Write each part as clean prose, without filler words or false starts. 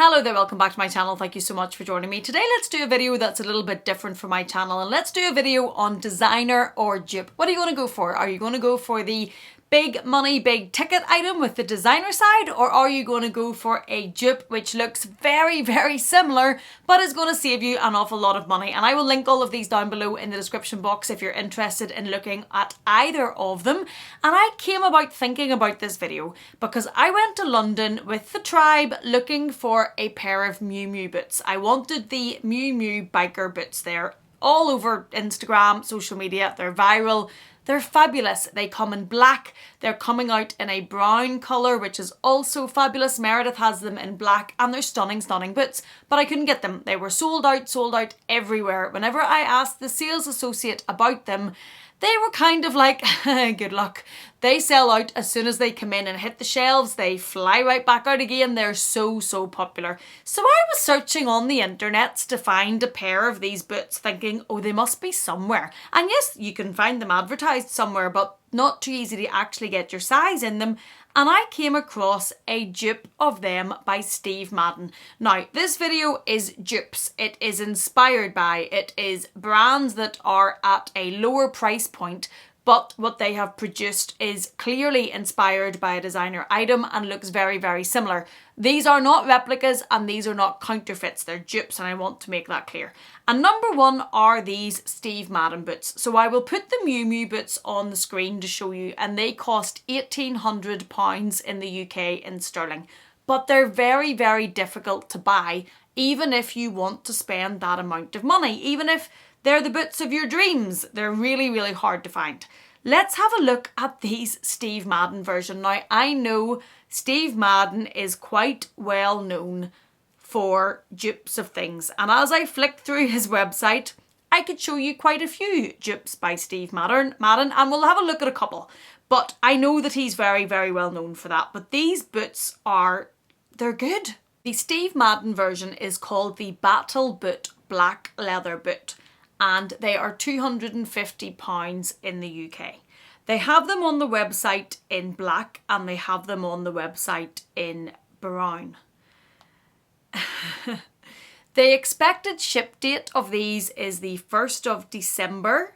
Hello there, welcome back to my channel. Thank you so much for joining me. Today let's do a video that's a little bit different for my channel, and let's do a video on designer or dupe. What are you going to go for? Are you going to go for the big money, big ticket item with the designer side, or are you going to go for a dupe which looks very, very similar but is going to save you an awful lot of money? And I will link all of these down below in the description box if you're interested in looking at either of them. And I came about thinking about this video because I went to London with the tribe looking for a pair of Miu Miu boots. I wanted the Miu Miu biker boots. They're all over Instagram, social media, they're viral. They're fabulous. They come in black. They're coming out in a brown colour, which is also fabulous. Meredith has them in black and they're stunning, stunning boots. But I couldn't get them. They were sold out everywhere. Whenever I asked the sales associate about them, they were kind of like, good luck. They sell out as soon as they come in and hit the shelves. They fly right back out again. They're so, so popular. So I was searching on the internet to find a pair of these boots thinking, oh, they must be somewhere. And yes, you can find them advertised somewhere, but not too easy to actually get your size in them. And I came across a dupe of them by Steve Madden. Now, this video is dupes. It is inspired by, it is brands that are at a lower price point, but what they have produced is clearly inspired by a designer item and looks very, very similar. These are not replicas and these are not counterfeits, they're dupes, and I want to make that clear. And number one are these Steve Madden boots. So I will put the Miu Miu boots on the screen to show you, and they cost £1,800 in the UK in sterling. But they're very, very difficult to buy, even if you want to spend that amount of money. Even if they're the boots of your dreams, they're really, really hard to find. Let's have a look at these Steve Madden version. Now, I know Steve Madden is quite well known for dupes of things, and as I flicked through his website, I could show you quite a few dupes by Steve Madden, and we'll have a look at a couple. But I know that he's very, very well known for that. But these boots they're good. The Steve Madden version is called the Battle Boot Black Leather Boot, and they are £250 in the UK. They have them on the website in black and they have them on the website in brown. The expected ship date of these is the 1st of December,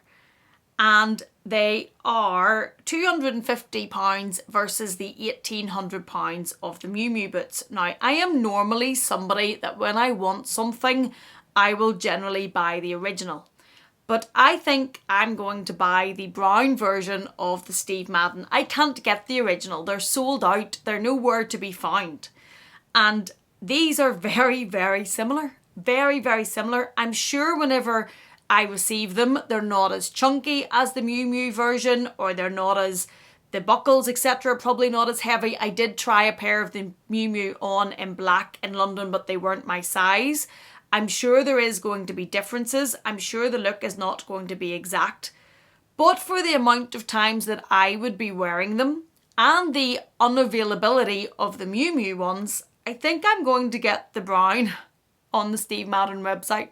and they are £250 versus the £1,800 of the Miu Miu boots. Now, I am normally somebody that when I want something, I will generally buy the original. But I think I'm going to buy the brown version of the Steve Madden. I can't get the original. They're sold out. They're nowhere to be found. And these are very, very similar. Very, very similar. I'm sure whenever I receive them, they're not as chunky as the Miu Miu version, or they're not as, the buckles, etc., probably not as heavy. I did try a pair of the Miu Miu on in black in London, but they weren't my size. I'm sure there is going to be differences. I'm sure the look is not going to be exact. But for the amount of times that I would be wearing them and the unavailability of the Miu Miu ones, I think I'm going to get the brown on the Steve Madden website.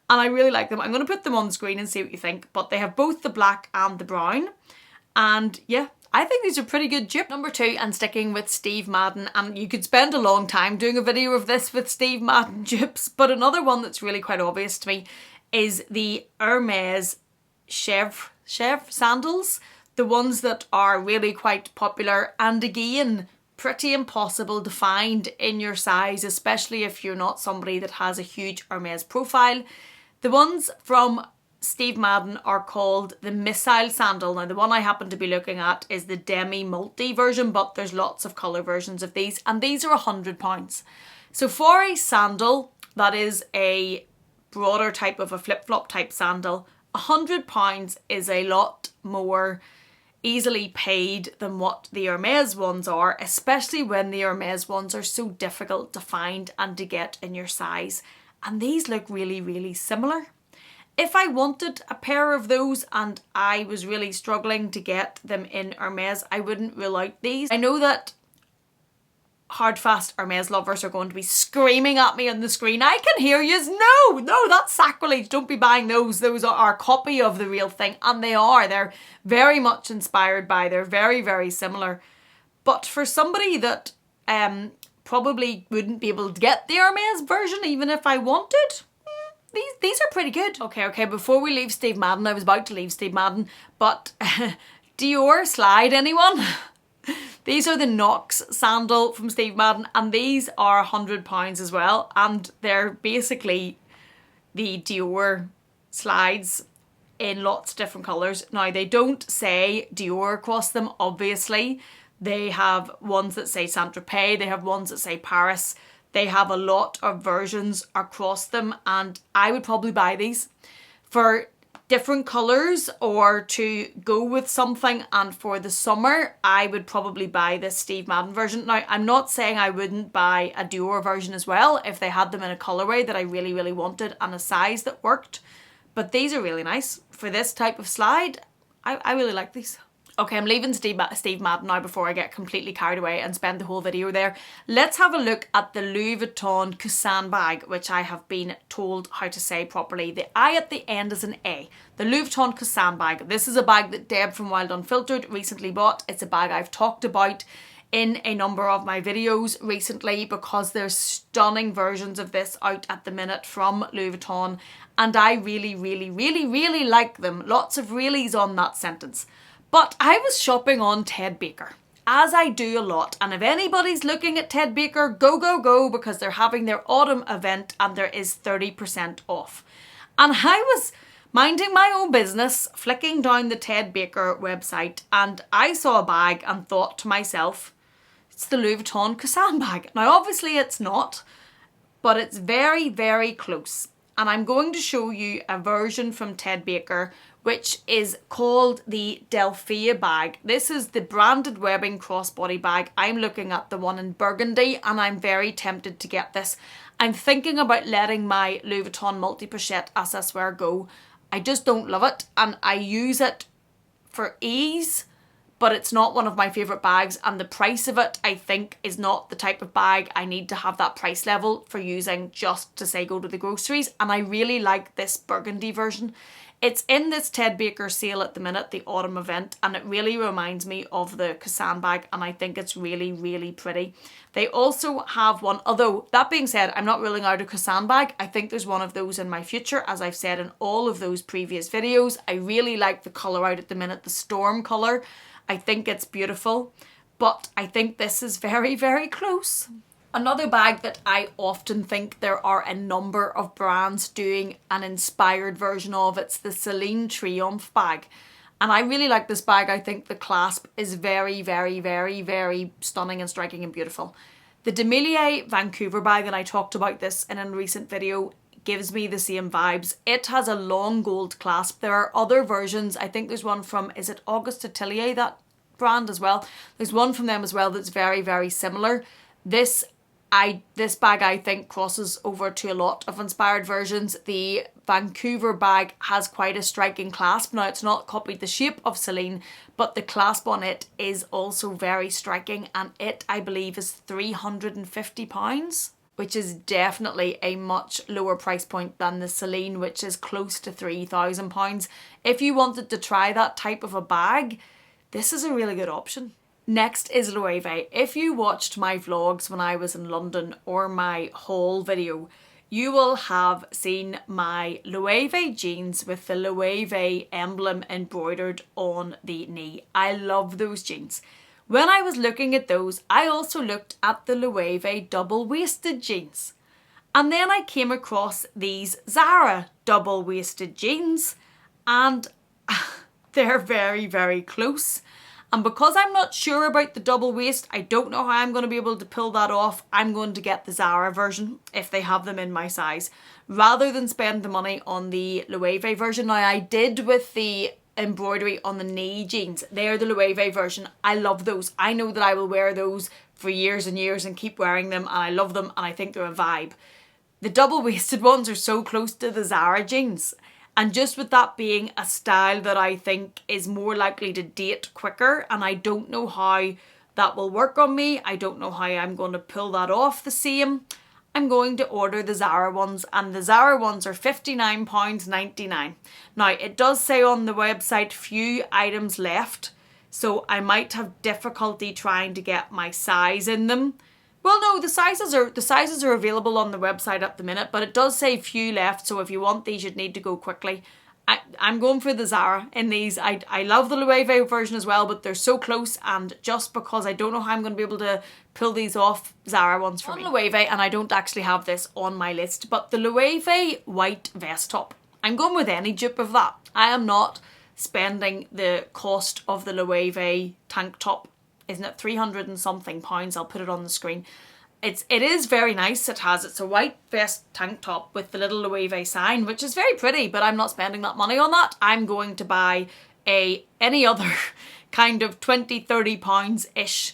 And I really like them. I'm going to put them on the screen and see what you think. But they have both the black and the brown. And yeah, I think these are pretty good dupe. Number two, and sticking with Steve Madden, and you could spend a long time doing a video of this with Steve Madden dupes, but another one that's really quite obvious to me is the Hermes Chèvre sandals, the ones that are really quite popular, and again, pretty impossible to find in your size, especially if you're not somebody that has a huge Hermes profile. The ones from Steve Madden are called the Missile Sandal. Now, the one I happen to be looking at is the Demi Multi version, but there's lots of colour versions of these, and these are £100. So for a sandal that is a broader type of a flip-flop type sandal, £100 is a lot more easily paid than what the Hermes ones are, especially when the Hermes ones are so difficult to find and to get in your size. And these look really, really similar. If I wanted a pair of those and I was really struggling to get them in Hermes, I wouldn't rule out these. I know that hard fast Hermes lovers are going to be screaming at me on the screen. I can hear yous. No, that's sacrilege. Don't be buying those. Those are a copy of the real thing. And they are. They're very much inspired by. They're very, very similar. But for somebody that probably wouldn't be able to get the Hermes version even if I wanted. These are pretty good. Okay, before we leave Steve Madden, I was about to leave Steve Madden, but Dior slide, anyone? These are the Knox sandal from Steve Madden, and these are £100 as well, and they're basically the Dior slides in lots of different colours. Now, they don't say Dior across them, obviously. They have ones that say Saint-Tropez, they have ones that say Paris. They have a lot of versions across them, and I would probably buy these for different colours or to go with something. And for the summer, I would probably buy this Steve Madden version. Now, I'm not saying I wouldn't buy a Dior version as well if they had them in a colourway that I really, really wanted and a size that worked. But these are really nice. For this type of slide, I really like these. Okay, I'm leaving Steve Madden now before I get completely carried away and spend the whole video there. Let's have a look at the Louis Vuitton Coussin bag, which I have been told how to say properly. The I at the end is an A. The Louis Vuitton Coussin bag. This is a bag that Deb from Wild Unfiltered recently bought. It's a bag I've talked about in a number of my videos recently because there's stunning versions of this out at the minute from Louis Vuitton, and I really, really, really, really like them. Lots of reallys on that sentence. But I was shopping on Ted Baker, as I do a lot, and if anybody's looking at Ted Baker, go, go, go, because they're having their autumn event and there is 30% off. And I was minding my own business, flicking down the Ted Baker website, and I saw a bag and thought to myself, it's the Louis Vuitton Coussin bag. Now obviously it's not, but it's very, very close. And I'm going to show you a version from Ted Baker which is called the Delphia bag. This is the branded webbing crossbody bag. I'm looking at the one in burgundy and I'm very tempted to get this. I'm thinking about letting my Louis Vuitton multi-pochette accessoire go. I just don't love it and I use it for ease, but it's not one of my favourite bags, and the price of it I think is not the type of bag I need to have that price level for using just to say go to the groceries, and I really like this burgundy version. It's in this Ted Baker sale at the minute, the autumn event, and it really reminds me of the Coussin bag and I think it's really, really pretty. They also have one, although that being said, I'm not ruling out a Coussin bag. I think there's one of those in my future, as I've said in all of those previous videos. I really like the colour out at the minute, the storm colour. I think it's beautiful, but I think this is very, very close. Another bag that I often think there are a number of brands doing an inspired version of, it's the Celine Triomphe bag. And I really like this bag. I think the clasp is very, very, very, very stunning and striking and beautiful. The Amelia Vancouver bag, and I talked about this in a recent video, gives me the same vibes. It has a long gold clasp. There are other versions. I think there's one from, is it Auguste Atelier, that brand as well? There's one from them as well that's very, very similar. This bag I think crosses over to a lot of inspired versions. The Vancouver bag has quite a striking clasp. Now it's not copied the shape of Celine, but the clasp on it is also very striking, and it I believe is £350, which is definitely a much lower price point than the Celine, which is close to £3,000. If you wanted to try that type of a bag, this is a really good option. Next is Loewe. If you watched my vlogs when I was in London or my haul video, you will have seen my Loewe jeans with the Loewe emblem embroidered on the knee. I love those jeans. When I was looking at those, I also looked at the Loewe double-waisted jeans. And then I came across these Zara double-waisted jeans, and they're very, very close. And because I'm not sure about the double waist, I don't know how I'm going to be able to pull that off, I'm going to get the Zara version if they have them in my size, rather than spend the money on the Loewe version. Now I did with the embroidery on the knee jeans. They're the Loewe version. I love those. I know that I will wear those for years and years and keep wearing them, and I love them and I think they're a vibe. The double-waisted ones are so close to the Zara jeans. And just with that being a style that I think is more likely to date quicker, and I don't know how that will work on me, I don't know how I'm going to pull that off the same, I'm going to order the Zara ones, and the Zara ones are £59.99. Now it does say on the website few items left, so I might have difficulty trying to get my size in them, Well, no, the sizes are available on the website at the minute, but it does say few left, so if you want these, you'd need to go quickly. I'm going for the Zara in these. I love the Loewe version as well, but they're so close, and just because I don't know how I'm going to be able to pull these off, Zara ones for me. Loewe, and I don't actually have this on my list, but the Loewe white vest top. I'm going with any dupe of that. I am not spending the cost of the Loewe tank top. Isn't it 300 and something pounds? I'll put it on the screen. It is very nice. It's a white vest tank top with the little Loewe sign, which is very pretty, but I'm not spending that money on that. I'm going to buy any other kind of 20-30 pounds ish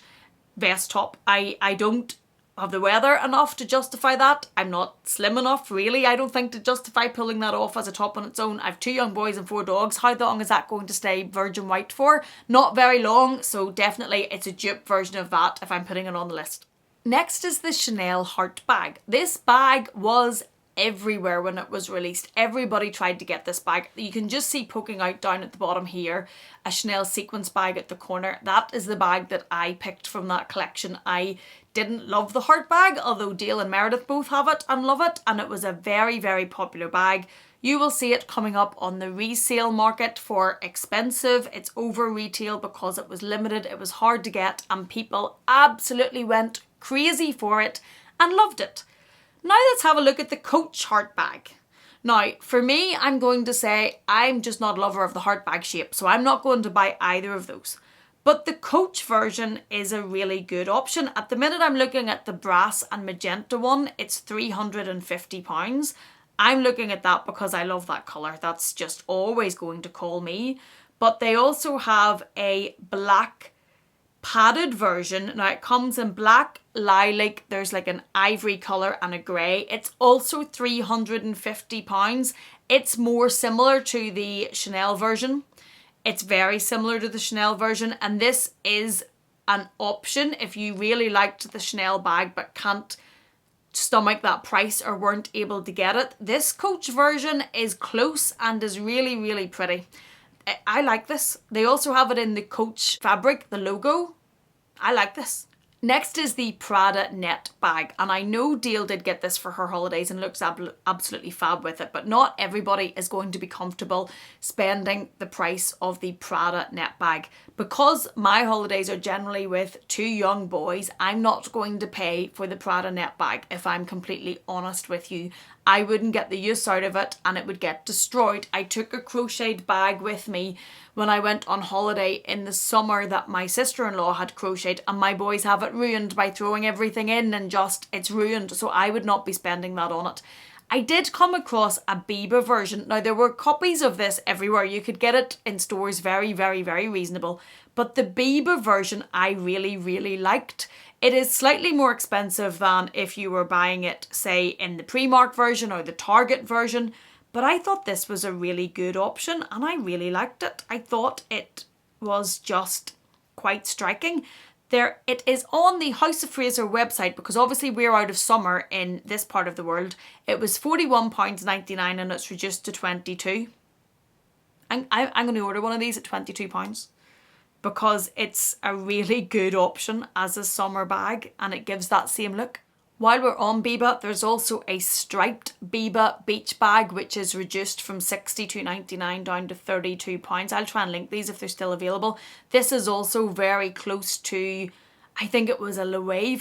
vest top. I don't have the weather enough to justify that. I'm not slim enough, really, I don't think, to justify pulling that off as a top on its own. I've 2 young boys and 4 dogs. How long is that going to stay virgin white for? Not very long, so definitely it's a dupe version of that if I'm putting it on the list. Next is the Chanel heart bag. This bag was everywhere when it was released. Everybody tried to get this bag. You can just see poking out down at the bottom here a Chanel sequence bag at the corner. That is the bag that I picked from that collection. I didn't love the heart bag, although Dale and Meredith both have it and love it, and it was a very, very popular bag. You will see it coming up on the resale market for expensive. It's over retail because it was limited, it was hard to get, and people absolutely went crazy for it and loved it. Now let's have a look at the Coach heart bag. Now, for me, I'm going to say I'm just not a lover of the heart bag shape, so I'm not going to buy either of those. But the Coach version is a really good option. At the minute, I'm looking at the brass and magenta one. It's £350. I'm looking at that because I love that colour. That's just always going to call me. But they also have a black padded version. Now it comes in black, lilac, there's like an ivory colour and a grey. It's also £350. It's more similar to the Chanel version. It's very similar to the Chanel version, and this is an option if you really liked the Chanel bag but can't stomach that price or weren't able to get it. This Coach version is close and is really, really pretty. I like this. They also have it in the Coach fabric, the logo. I like this. Next is the Prada net bag, and I know Dale did get this for her holidays and looks absolutely fab with it, but not everybody is going to be comfortable spending the price of the Prada net bag. Because my holidays are generally with 2 young boys, I'm not going to pay for the Prada net bag, if I'm completely honest with you. I wouldn't get the use out of it and it would get destroyed. I took a crocheted bag with me when I went on holiday in the summer that my sister-in-law had crocheted, and my boys have it ruined by throwing everything in and just, it's ruined. So I would not be spending that on it. I did come across a Biba version. Now there were copies of this everywhere. You could get it in stores very, very, very reasonable. But the Biba version I really, really liked. It is slightly more expensive than if you were buying it, say, in the Primark version or the Target version. But I thought this was a really good option and I really liked it. I thought it was just quite striking. It is on the House of Fraser website because obviously we're out of summer in this part of the world. It was £41.99 and it's reduced to £22. I'm going to order one of these at £22 because it's a really good option as a summer bag and it gives that same look. While we're on Biba, there's also a striped Biba beach bag which is reduced from £62.99 down to £32. I'll try and link these if they're still available. This is also very close to, I think it was a Loewe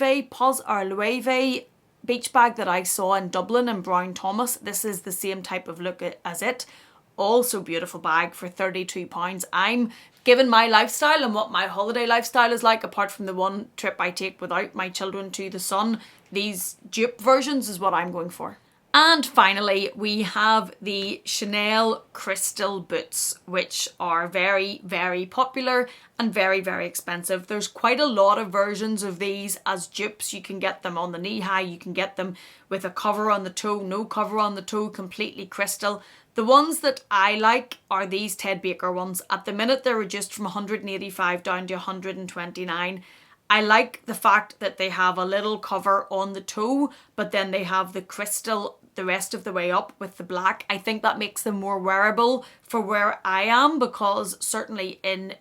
beach bag that I saw in Dublin in Brown Thomas. This is the same type of look as it. Also beautiful bag for £32. I'm given my lifestyle and what my holiday lifestyle is like, apart from the one trip I take without my children to the sun, these dupe versions is what I'm going for. And finally, we have the Chanel crystal boots, which are very, very popular and very, very expensive. There's quite a lot of versions of these as dupes. You can get them on the knee high, you can get them with a cover on the toe, no cover on the toe, completely crystal. The ones that I like are these Ted Baker ones. At the minute, they're reduced from 185 down to 129. I like the fact that they have a little cover on the toe, but then they have the crystal the rest of the way up with the black. I think that makes them more wearable for where I am, because certainly in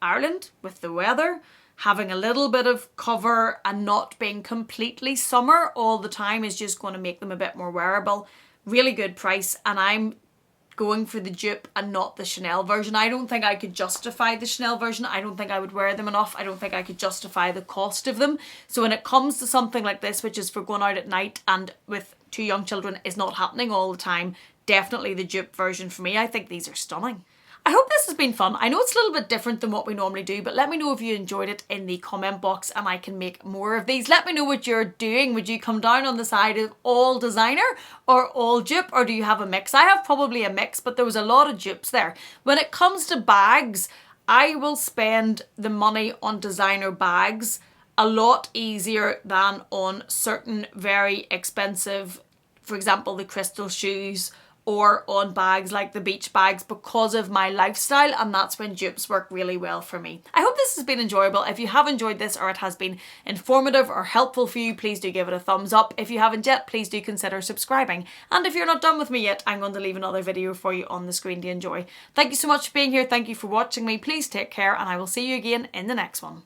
Ireland with the weather, having a little bit of cover and not being completely summer all the time is just going to make them a bit more wearable. Really good price, and I'm going for the Dupe and not the Chanel version. I don't think I could justify the Chanel version. I don't think I would wear them enough. I don't think I could justify the cost of them. So when it comes to something like this, which is for going out at night and with 2 young children, is not happening all the time, definitely the Dupe version for me. I think these are stunning. I hope this has been fun. I know it's a little bit different than what we normally do, but let me know if you enjoyed it in the comment box and I can make more of these. Let me know what you're doing. Would you come down on the side of all designer or all Dupe, or do you have a mix? I have probably a mix, but there was a lot of Dupes there. When it comes to bags, I will spend the money on designer bags a lot easier than on certain very expensive, for example, the crystal shoes, or on bags like the beach bags, because of my lifestyle, and that's when Dupes work really well for me. I hope this has been enjoyable. If you have enjoyed this or it has been informative or helpful for you, please do give it a thumbs up. If you haven't yet, please do consider subscribing. And if you're not done with me yet, I'm going to leave another video for you on the screen to enjoy. Thank you so much for being here. Thank you for watching me. Please take care, and I will see you again in the next one.